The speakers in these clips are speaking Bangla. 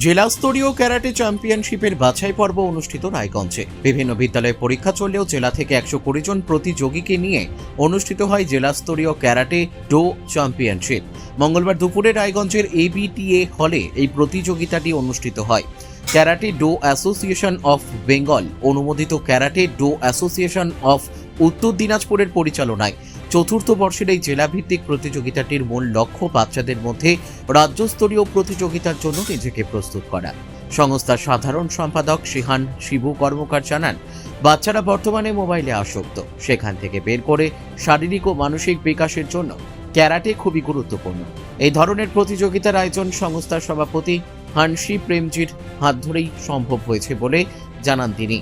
জেলা স্তরীয় ক্যারাটে চ্যাম্পিয়নশিপের বাছাই পর্ব অনুষ্ঠিত রায়গঞ্জে। বিভিন্ন বিদ্যালয়ে পরীক্ষা চললেও জেলা থেকে 120 জন প্রতিযোগীকে নিয়ে অনুষ্ঠিত হয় জেলা স্তরীয় ক্যারাটে ডো চ্যাম্পিয়নশিপ। মঙ্গলবার দুপুরে রায়গঞ্জের ABTA হলে এই প্রতিযোগিতাটি অনুষ্ঠিত হয়। Karate do association of Bengal অনুমোদিত ক্যারাটে ডো অ্যাসোসিয়েশন অফ উত্তর দিনাজপুরের পরিচালনায় চতুর্থ বর্ষের এই জেলাভিত্তিক প্রতিযোগিতাটির মূল লক্ষ্য বাচ্চাদের মধ্যে রাজ্যস্তরীয় প্রতিযোগিতার জন্য নিজেকে প্রস্তুত করা। সংস্থার সাধারণ সম্পাদক শিহান শিবু কর্মকার জানান, বাচ্চারা বর্তমানে মোবাইলে আসক্ত, সেখান থেকে বের করে শারীরিক ও মানসিক বিকাশের জন্য ক্যারাটে খুবই গুরুত্বপূর্ণ। এই ধরনের প্রতিযোগিতার আয়োজন সংস্থার সভাপতি হানসি প্রেমজির হাত ধরেই সম্ভব হয়েছে বলে জানান তিনি।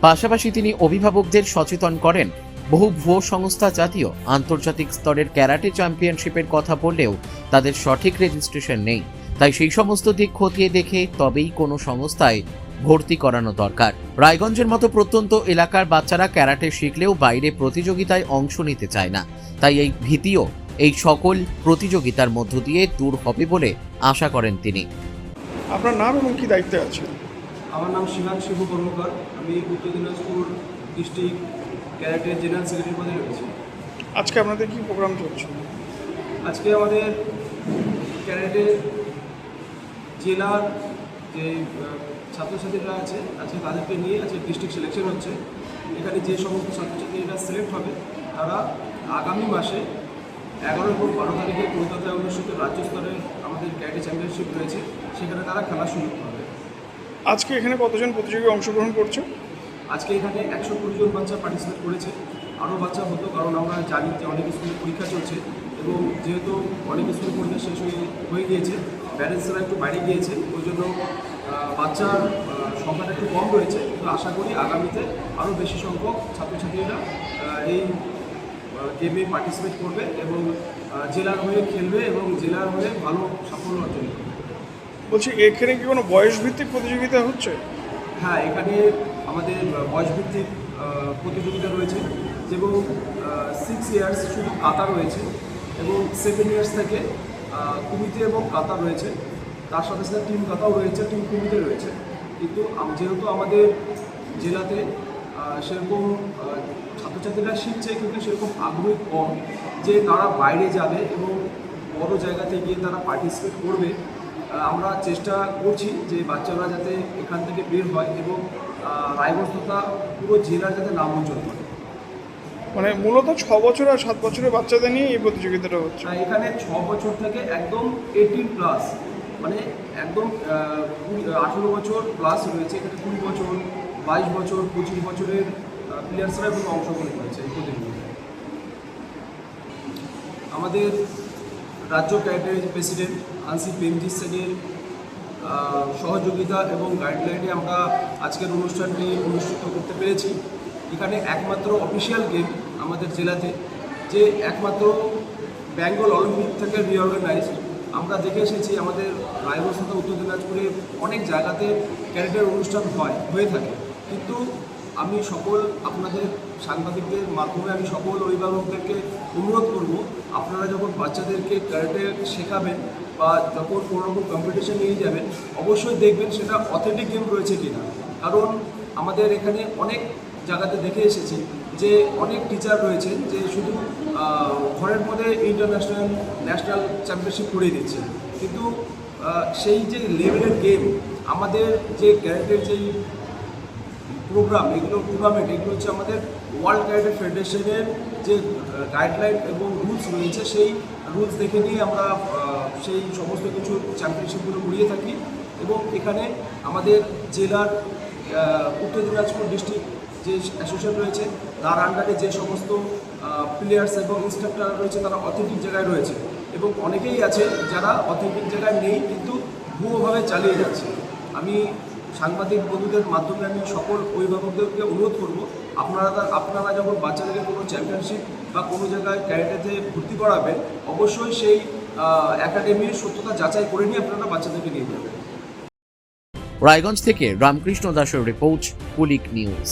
পাশাপাশি তিনি অভিভাবকদের সচেতন করেন। বহু ভুয়ো সংস্থা জাতীয় আন্তর্জাতিক স্তরের ক্যারাটে চ্যাম্পিয়নশিপের কথা বললেও তাদের সঠিক রেজিস্ট্রেশন নেই, তাই সেই সমস্ত দিক খতিয়ে দেখে তবেই কোনো সংস্থায় ভর্তি করানো দরকার। রায়গঞ্জের মতো প্রত্যন্ত এলাকার বাচ্চারা ক্যারাটে শিখলেও বাইরে প্রতিযোগিতায় অংশ নিতে চায় না, তাই এই ভীতিও এই সকল প্রতিযোগিতার মধ্য দিয়ে দূর হবে বলে আশা করেন তিনি। আপনার নাম এবং কি দায়িত্বে আছে? আমার নাম শিহান শিবু কর্মকার। আমি উত্তর Dinajpur district karate general secretary পদে রয়েছি। আজকে আপনাদের কি প্রোগ্রাম চলছে? আজকে আমাদের ক্যারাটে জেলার যে ছাত্রছাত্রীরা আছে আজকে তাদেরকে নিয়ে আজকে ডিস্ট্রিক্ট সিলেকশন হচ্ছে। এখানে যে সমস্ত ছাত্রছাত্রীরা সিলেক্ট হবে তারা আগামী মাসে 11 এবং 12 তারিখে কলকাতায় অনুষ্ঠিত রাজ্য স্তরের আমাদের ক্যারাটে চ্যাম্পিয়নশিপ রয়েছে, সেখানে তারা খেলার সুযোগ পাবে। আজকে এখানে কতজন প্রতিযোগী অংশগ্রহণ করছে? আজকে এখানে 120 জন বাচ্চা পার্টিসিপেট করেছে। আরও বাচ্চা হতো, কারণ আমরা জানি যে অনেক স্কুলে পরীক্ষা চলছে এবং যেহেতু অনেক স্কুলে পরীক্ষা শেষ হয়ে গিয়েছে, প্যারেন্টসরা একটু বাইরে গিয়েছে, ওই জন্য বাচ্চার সংখ্যাটা একটু কম রয়েছে। কিন্তু আশা করি আগামীতে আরও বেশি সংখ্যক ছাত্রছাত্রীরা এই গেমে পার্টিসিপেট করবে এবং জেলার হয়ে খেলবে এবং জেলার হয়ে ভালো সাফল্য অর্জন করবে। বলছি, এখানে কি কোনো বয়সভিত্তিক প্রতিযোগিতা হচ্ছে? হ্যাঁ, এখানে আমাদের বয়সভিত্তিক প্রতিযোগিতা রয়েছে, যেমন 6 ইয়ার্স শুধু কাতা রয়েছে এবং 7 ইয়ার্স থেকে কুমিতে এবং কাতা রয়েছে। তার সাথে সাথে টিম কাতাও রয়েছে, টিম কুমিতে রয়েছে। কিন্তু যেহেতু আমাদের জেলাতে সেরকম ছাত্রছাত্রীরা শিখছে, কিন্তু সেরকম আগ্রহ কম যে তারা বাইরে যাবে এবং বড় জায়গাতে গিয়ে তারা পার্টিসিপেট করবে। আমরা চেষ্টা করছি যে বাচ্চারা যাতে এখান থেকে বের হয় এবং রায়গঞ্জ তথা পুরো জেলার যাতে নাম উজ্জ্বল করে। মানে মূলত 6 বছর আর 7 বছরের বাচ্চাদের নিয়ে এই প্রতিযোগিতাটা হচ্ছে। এখানে 6 বছর থেকে একদম 18 প্লাস, মানে একদম 18 বছর প্লাস রয়েছে। এখানে 20 বছর, 22 বছর, 25 বছরের প্লেয়ার্সরা এবং অংশগ্রহণ করেছে এই প্রতিযোগিতায়। আমাদের রাজ্য ক্যারাটে প্রেসিডেন্ট হানসি প্রেমজিৎ সেনের সহযোগিতা এবং গাইডলাইনে আমরা আজকের অনুষ্ঠানটি অনুষ্ঠিত করতে পেরেছি। এখানে একমাত্র অফিসিয়াল গেম আমাদের জেলাতে, যে একমাত্র বেঙ্গল অলিম্পিক থেকে রিঅর্গানাইজড। আমরা দেখে এসেছি আমাদের রায়গঞ্জ তথা উত্তর দিনাজপুরে অনেক জায়গাতে ক্যারাটের অনুষ্ঠান হয়ে থাকে, কিন্তু আমি সকল আপনাদের সাংবাদিকদের মাধ্যমে আমি সকল অভিভাবকদেরকে অনুরোধ করব, আপনারা যখন বাচ্চাদেরকে ক্যারাটে শেখাবেন বা যখন কোনো রকম কম্পিটিশন নিয়ে যাবেন, অবশ্যই দেখবেন সেটা অথেন্টিক গেম রয়েছে কিনা। কারণ আমাদের এখানে অনেক জায়গাতে দেখে এসেছি যে অনেক টিচার রয়েছেন যে শুধু ঘরের মধ্যে ইন্টারন্যাশনাল ন্যাশনাল চ্যাম্পিয়নশিপ করিয়ে দিচ্ছে, কিন্তু সেই যে লেভেলের গেম আমাদের যে ক্যারাটের যেই প্রোগ্রাম, এগুলো টুর্নামেন্ট, এগুলো হচ্ছে আমাদের ওয়ার্ল্ড ক্যারাটে ফেডারেশনের যে গাইডলাইন এবং রুলস রয়েছে, সেই রুলস দেখে নিয়ে আমরা সেই সমস্ত কিছু চ্যাম্পিয়নশিপগুলো করিয়ে থাকি। এবং এখানে আমাদের জেলার উত্তর দিনাজপুর ডিস্ট্রিক্ট যে অ্যাসোসিয়েশন রয়েছে তার আন্ডারে যে সমস্ত প্লেয়ার্স এবং ইনস্ট্রাক্টর রয়েছে তারা অথেন্টিক জায়গায় রয়েছে, এবং অনেকেই আছে যারা অথেন্টিক জায়গায় নেই কিন্তু ভুয়োভাবে চালিয়ে যাচ্ছে। আমি সাংবাদিক বন্ধুদের মাধ্যমে আমি সকল অভিভাবকদেরকে অনুরোধ করব, আপনারা যখন বাচ্চাদেরকে কোনো চ্যাম্পিয়নশিপ বা কোনো জায়গায় ক্যারাটেতে ভর্তি করাবেন, অবশ্যই সেই একাডেমির সত্যতা যাচাই করে নিয়ে আপনারা বাচ্চাদেরকে নিয়ে যাবেন। রায়গঞ্জ থেকে রামকৃষ্ণ দাসের রিপোর্ট, পুলিক নিউজ।